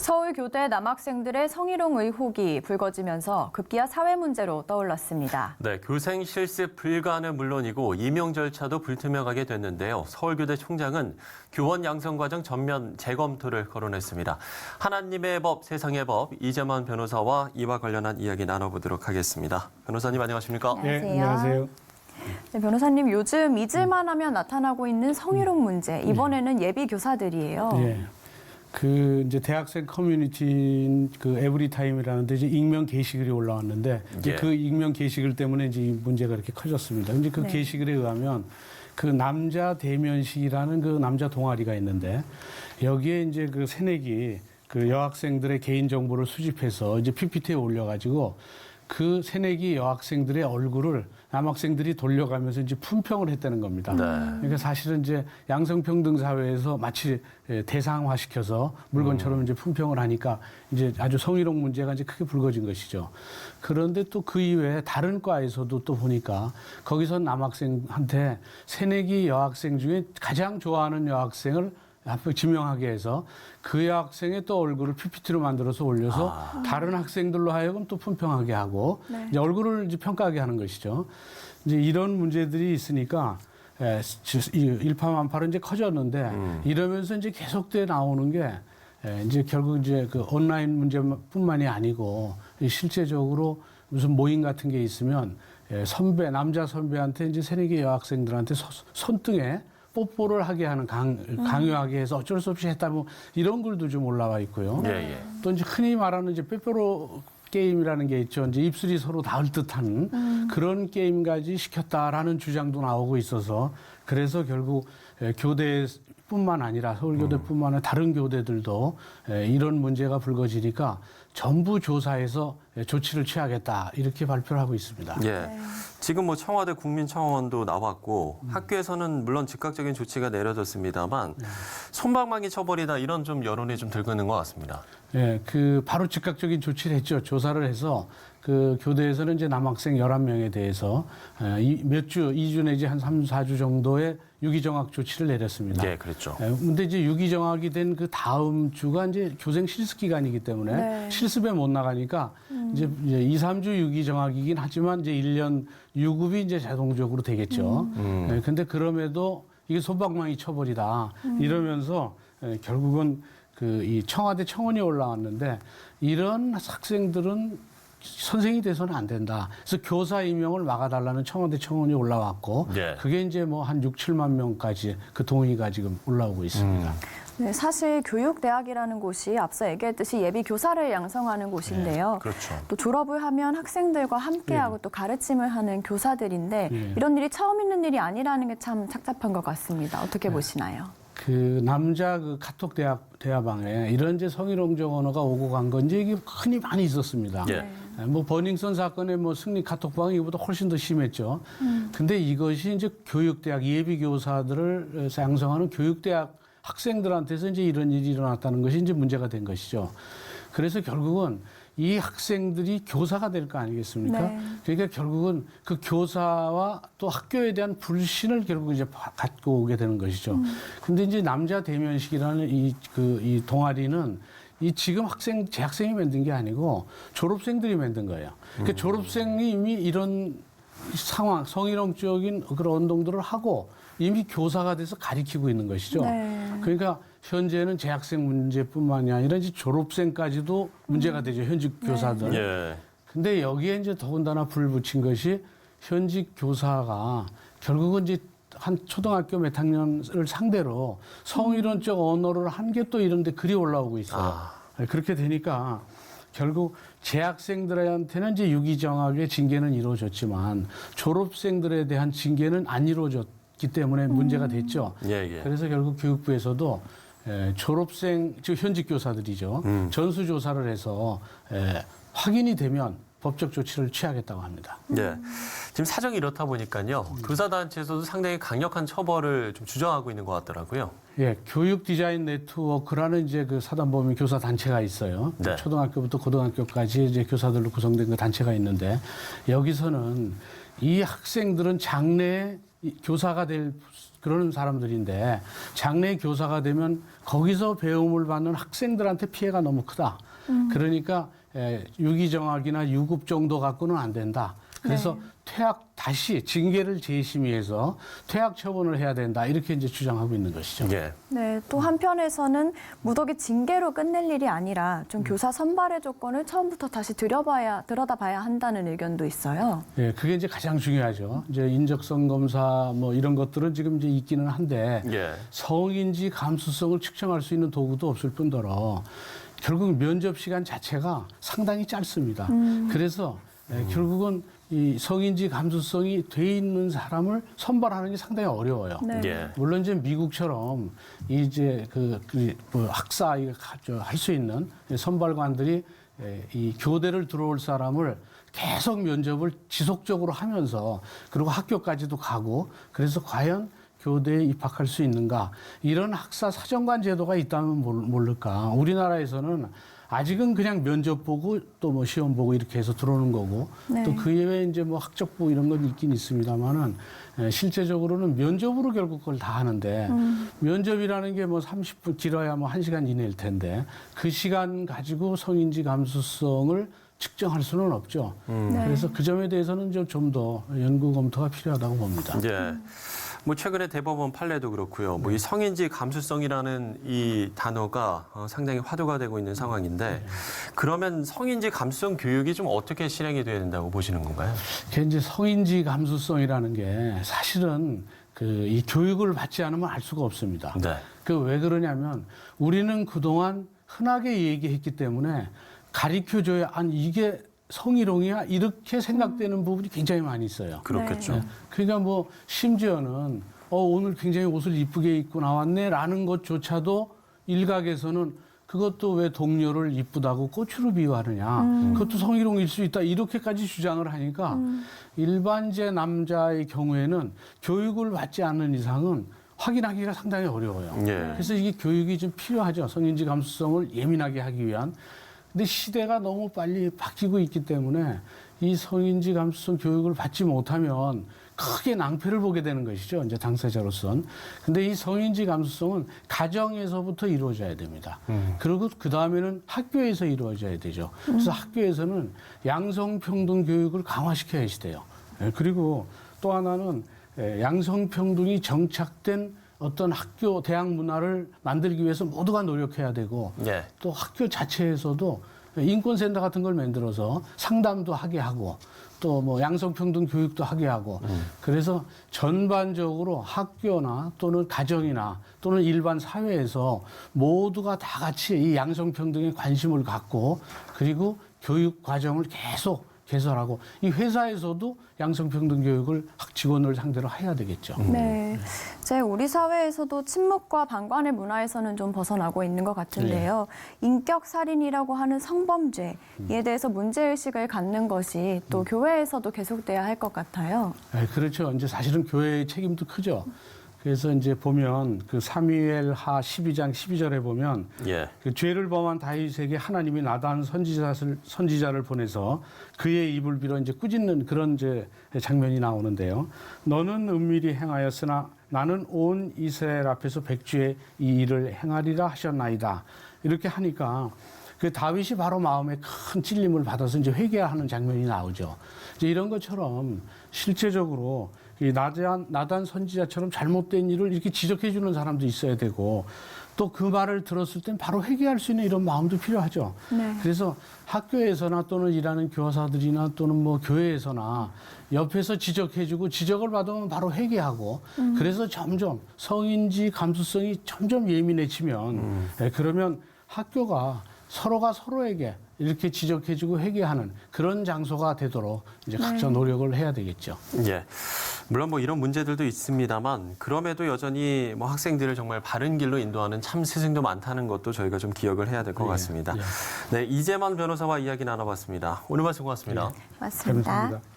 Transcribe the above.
서울교대 남학생들의 성희롱 의혹이 불거지면서 급기야 사회 문제로 떠올랐습니다. 네, 교생 실습 불가는 물론이고 임용 절차도 불투명하게 됐는데요. 서울교대 총장은 교원 양성 과정 전면 재검토를 거론했습니다. 하나님의 법, 세상의 법, 이재만 변호사와 이와 관련한 이야기 나눠보도록 하겠습니다. 변호사님 안녕하십니까? 네, 안녕하세요. 네, 변호사님, 요즘 잊을만 하면 나타나고 있는 성희롱 문제, 이번에는 예비 교사들이에요. 예. 이제 대학생 커뮤니티인 에브리타임이라는데 이제 익명 게시글이 올라왔는데 이제 그 익명 게시글 때문에 이제 이 문제가 이렇게 커졌습니다. 근데 그 게시글에 의하면 그 남자 대면식이라는 그 남자 동아리가 있는데 여기에 이제 그 새내기 그 여학생들의 개인 정보를 수집해서 이제 PPT에 올려가지고 그 새내기 여학생들의 얼굴을 남학생들이 돌려가면서 이제 품평을 했다는 겁니다. 네. 그러니까 사실은 이제 양성평등 사회에서 마치 대상화시켜서 물건처럼 이제 품평을 하니까 이제 아주 성희롱 문제가 이제 크게 불거진 것이죠. 그런데 또 그 이외에 다른 과에서도 또 보니까 거기서 남학생한테 새내기 여학생 중에 가장 좋아하는 여학생을 앞에 지명하게 해서 그 여학생의 또 얼굴을 PPT로 만들어서 올려서 다른 학생들로 하여금 또 품평하게 하고 이제 얼굴을 이제 평가하게 하는 것이죠. 이제 이런 문제들이 있으니까 일파만파로 이제 커졌는데 이러면서 이제 계속돼 나오는 게 이제 결국 이제 그 온라인 문제뿐만이 아니고 실제적으로 무슨 모임 같은 게 있으면 남자 선배한테 이제 새내기 여학생들한테 손등에 뽀뽀를 하게 하는 강요하게 해서 어쩔 수 없이 했다 뭐 이런 글도 좀 올라와 있고요. 또 이제 흔히 말하는 이제 빼빼로 게임이라는 게 있죠. 이제 입술이 서로 닿을 듯한 그런 게임까지 시켰다라는 주장도 나오고 있어서 그래서 결국 교대뿐만 아니라 서울교대뿐만 아니라 다른 교대들도 이런 문제가 불거지니까 전부 조사해서 조치를 취하겠다 이렇게 발표를 하고 있습니다. 예. 지금 뭐 청와대 국민청원도 나왔고 학교에서는 물론 즉각적인 조치가 내려졌습니다만 솜방망이 처벌이다 이런 좀 여론이 좀 들고 있는 것 같습니다. 예, 바로 즉각적인 조치를 했죠. 조사를 해서 교대에서는 이제 남학생 11명에 대해서 몇 주, 2주 내지 한 3, 4주 정도의 유기정학 조치를 내렸습니다. 예, 그랬죠. 근데 이제 유기정학이 된 그 다음 주가 이제 교생 실습 기간이기 때문에 실습에 못 나가니까 이제 2, 3주 유기정학이긴 하지만 이제 1년 유급이 이제 자동적으로 되겠죠. 근데 그럼에도 이게 솜방망이 처벌이다. 이러면서 결국은 이 청와대 청원이 올라왔는데 이런 학생들은 선생이 돼서는 안 된다. 그래서 교사 임용을 막아달라는 청와대 청원이 올라왔고 그게 이제 뭐 한 6, 7만 명까지 그 동의가 지금 올라오고 있습니다. 네, 사실 교육대학이라는 곳이 앞서 얘기했듯이 예비 교사를 양성하는 곳인데요. 그렇죠. 또 졸업을 하면 학생들과 함께하고 또 가르침을 하는 교사들인데 이런 일이 처음 있는 일이 아니라는 게 참 착잡한 것 같습니다. 어떻게 보시나요? 남자 카톡 대화방에 이런 이제 성희롱적 언어가 오고 간 건 이제 이게 흔히 많이 있었습니다. 뭐 버닝썬 사건의 뭐 승리 카톡방이 이보다 훨씬 더 심했죠. 근데 이것이 이제 교육대학 예비 교사들을 양성하는 교육대학 학생들한테서 이제 이런 일이 일어났다는 것이 이제 문제가 된 것이죠. 그래서 결국은 이 학생들이 교사가 될 거 아니겠습니까? 그러니까 결국은 그 교사와 또 학교에 대한 불신을 결국 이제 갖고 오게 되는 것이죠. 근데 이제 남자 대면식이라는 이 동아리는 지금 재학생이 만든 게 아니고 졸업생들이 만든 거예요. 그러니까 졸업생이 이미 이런 상황, 성희롱적인 그런 운동들을 하고 이미 교사가 돼서 가리키고 있는 것이죠. 그러니까 현재는 재학생 문제뿐만이 아니라 이제 졸업생까지도 문제가 되죠. 현직 교사들. 근데 여기에 이제 더군다나 불 붙인 것이 현직 교사가 결국은 이제 한 초등학교 몇 학년을 상대로 성희롱적 언어를 한 게 또 이런 데 글이 올라오고 있어요. 그렇게 되니까 결국 재학생들한테는 이제 유기정학의 징계는 이루어졌지만 졸업생들에 대한 징계는 안 이루어졌기 때문에 문제가 됐죠. 그래서 결국 교육부에서도 졸업생, 즉 현직 교사들이죠. 전수조사를 해서 확인이 되면 법적 조치를 취하겠다고 합니다. 지금 사정이 이렇다 보니까요. 교사단체에서도 상당히 강력한 처벌을 좀 주장하고 있는 것 같더라고요. 교육 디자인 네트워크라는 이제 사단법인 교사 단체가 있어요. 초등학교부터 고등학교까지 이제 교사들로 구성된 그 단체가 있는데 여기서는 이 학생들은 장래에 교사가 될 그런 사람들인데 장래 교사가 되면 거기서 배움을 받는 학생들한테 피해가 너무 크다. 그러니까 유기정학이나 유급 정도 갖고는 안 된다. 그래서 퇴학 다시 징계를 재심의해서 퇴학 처분을 해야 된다. 이렇게 이제 주장하고 있는 것이죠. 예. 네, 또 한편에서는 무더기 징계로 끝낼 일이 아니라 좀 교사 선발의 조건을 처음부터 다시 들여다봐야 한다는 의견도 있어요. 예, 그게 이제 가장 중요하죠. 이제 인적성 검사 뭐 이런 것들은 지금 이제 있기는 한데 예. 성인지 감수성을 측정할 수 있는 도구도 없을 뿐더러 결국 면접 시간 자체가 상당히 짧습니다. 그래서 결국은 이 성인지 감수성이 돼 있는 사람을 선발하는 게 상당히 어려워요. 네. 예. 물론 이제 미국처럼 이제 뭐 학사 할 수 있는 선발관들이 이 교대를 들어올 사람을 계속 면접을 지속적으로 하면서 그리고 학교까지도 가고 그래서 과연 교대에 입학할 수 있는가 이런 학사 사정관 제도가 있다면 모를까. 우리나라에서는 아직은 그냥 면접 보고 또 뭐 시험 보고 이렇게 해서 들어오는 거고 네. 또 그 이외에 이제 뭐 학적부 이런 건 있긴 있습니다만은 실제적으로는 면접으로 결국 그걸 다 하는데 면접이라는 게 뭐 30분 길어야 뭐 1시간 이내일 텐데 그 시간 가지고 성인지 감수성을 측정할 수는 없죠. 네. 그래서 그 점에 대해서는 좀 더 연구 검토가 필요하다고 봅니다. 예. 뭐 최근에 대법원 판례도 그렇고요. 뭐 이 성인지 감수성이라는 이 단어가 상당히 화두가 되고 있는 상황인데 그러면 성인지 감수성 교육이 좀 어떻게 실행이 돼야 된다고 보시는 건가요? 그게 이제 성인지 감수성이라는 게 사실은 이 교육을 받지 않으면 알 수가 없습니다. 네. 그 왜 그러냐면 우리는 그동안 흔하게 얘기했기 때문에 가르쳐줘야 이게 성희롱이야 이렇게 생각되는 부분이 굉장히 많이 있어요. 그렇겠죠. 네. 그러니까 뭐 심지어는 오늘 굉장히 옷을 이쁘게 입고 나왔네라는 것조차도 일각에서는 그것도 왜 동료를 이쁘다고 꽃으로 비유하느냐. 그것도 성희롱일 수 있다. 이렇게까지 주장을 하니까 일반제 남자의 경우에는 교육을 받지 않는 이상은 확인하기가 상당히 어려워요. 예. 그래서 이게 교육이 좀 필요하죠. 성인지 감수성을 예민하게 하기 위한. 근데 시대가 너무 빨리 바뀌고 있기 때문에 이 성인지 감수성 교육을 받지 못하면 크게 낭패를 보게 되는 것이죠. 이제 당사자로선. 근데 이 성인지 감수성은 가정에서부터 이루어져야 됩니다. 그리고 그 다음에는 학교에서 이루어져야 되죠. 그래서 학교에서는 양성평등 교육을 강화시켜야 돼요. 그리고 또 하나는 양성평등이 정착된 어떤 학교, 대학 문화를 만들기 위해서 모두가 노력해야 되고 예. 또 학교 자체에서도 인권센터 같은 걸 만들어서 상담도 하게 하고 또 뭐 양성평등 교육도 하게 하고 그래서 전반적으로 학교나 또는 가정이나 또는 일반 사회에서 모두가 다 같이 이 양성평등에 관심을 갖고 그리고 교육 과정을 계속 개설하고 이 회사에서도 양성평등 교육을 학 직원을 상대로 해야 되겠죠. 네. 이제 우리 사회에서도 침묵과 방관의 문화에서는 좀 벗어나고 있는 것 같은데요. 인격살인이라고 하는 성범죄에 대해서 문제의식을 갖는 것이 또 교회에서도 계속돼야 할 것 같아요. 네, 그렇죠. 이제 사실은 교회의 책임도 크죠. 그래서 이제 보면 그 사무엘하 12장 12절에 보면 예. 그 죄를 범한 다윗에게 하나님이 나단 선지자를 보내서 그의 입을 빌어 이제 꾸짖는 그런 이제 장면이 나오는데요. 너는 은밀히 행하였으나 나는 온 이스라엘 앞에서 백주의 이 일을 행하리라 하셨나이다. 이렇게 하니까 그 다윗이 바로 마음에 큰 찔림을 받아서 이제 회개하는 장면이 나오죠. 이제 이런 것처럼 실제적으로 이 나단 선지자처럼 잘못된 일을 이렇게 지적해 주는 사람도 있어야 되고 또 그 말을 들었을 땐 바로 회개할 수 있는 이런 마음도 필요하죠. 네. 그래서 학교에서나 또는 일하는 교사들이나 또는 뭐 교회에서나 옆에서 지적해 주고 지적을 받으면 바로 회개하고 그래서 점점 성인지 감수성이 점점 예민해지면 그러면 학교가 서로가 서로에게 이렇게 지적해주고 회개하는 그런 장소가 되도록 이제 각자 노력을 해야 되겠죠. 예. 물론 뭐 이런 문제들도 있습니다만 그럼에도 여전히 뭐 학생들을 정말 바른 길로 인도하는 참 스승도 많다는 것도 저희가 좀 기억을 해야 될 것 같습니다. 네, 이재만 변호사와 이야기 나눠봤습니다. 오늘 말씀 고맙습니다. 맞습니다. 감사합니다.